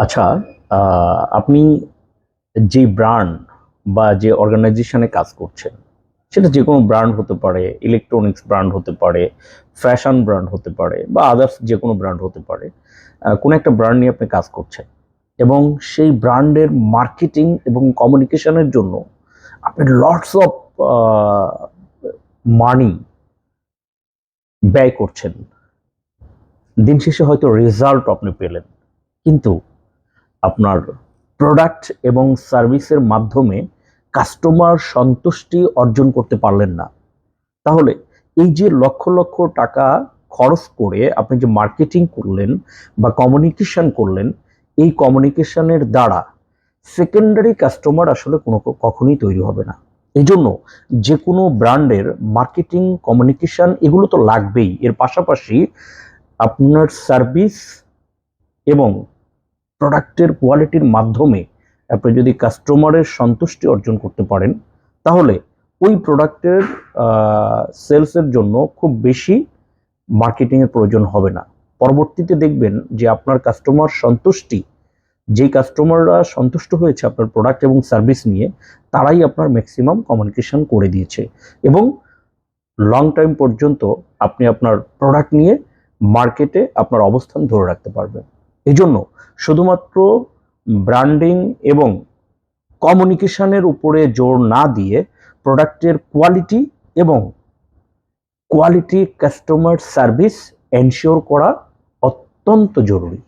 আচ্ছা, আপনি যে ব্র্যান্ড বা যে অর্গানাইজেশনে কাজ করছেন, সেটা যে কোনো ব্র্যান্ড হতে পারে, ইলেকট্রনিক্স ব্র্যান্ড হতে পারে, ফ্যাশন ব্র্যান্ড হতে পারে বা আদার্স যে কোনো ব্র্যান্ড হতে পারে। কোনো একটা ব্র্যান্ড নিয়ে আপনি কাজ করছেন এবং সেই ব্র্যান্ডের মার্কেটিং এবং কমিউনিকেশনের জন্য আপনি লটস অফ মানি ব্যয় করছেন। দিন শেষে হয়তো রেজাল্ট আপনি পেলেন, কিন্তু আপনার প্রোডাক্ট এবং সার্ভিসের মাধ্যমে কাস্টমার সন্তুষ্টি অর্জন করতে পারলেন না। তাহলে এই যে লক্ষ লক্ষ টাকা খরচ করে আপনি যে মার্কেটিং করলেন বা কমিউনিকেশন করলেন, এই কমিউনিকেশনের দ্বারা সেকেন্ডারি কাস্টমার আসলে কখনোই তৈরি হবে না। এই জন্য যে কোনো ব্র্যান্ডের মার্কেটিং, কমিউনিকেশন এগুলো তো লাগবেই। এর পাশাপাশি আপনার সার্ভিস এবং প্রোডাক্টের কোয়ালিটির মাধ্যমে আপনি যদি কাস্টমারের সন্তুষ্টি অর্জন করতে পারেন, তাহলে ওই প্রোডাক্টের সেলসের জন্য খুব বেশি মার্কেটিংয়ের প্রয়োজন হবে না। পরবর্তীতে দেখবেন যে আপনার কাস্টমার সন্তুষ্টি, যেই কাস্টমাররা সন্তুষ্ট হয়েছে আপনার প্রোডাক্ট এবং সার্ভিস নিয়ে, তারাই আপনার ম্যাক্সিমাম কমিউনিকেশন করে দিয়েছে এবং লং টাইম পর্যন্ত আপনি আপনার প্রোডাক্ট নিয়ে মার্কেটে আপনার অবস্থান ধরে রাখতে পারবেন। এজন্য শুধুমাত্র ব্র্যান্ডিং এবং কমিউনিকেশনের উপরে জোর না দিয়ে প্রোডাক্টের কোয়ালিটি এবং কোয়ালিটি কাস্টমার সার্ভিস এনশিওর করা অত্যন্ত জরুরি।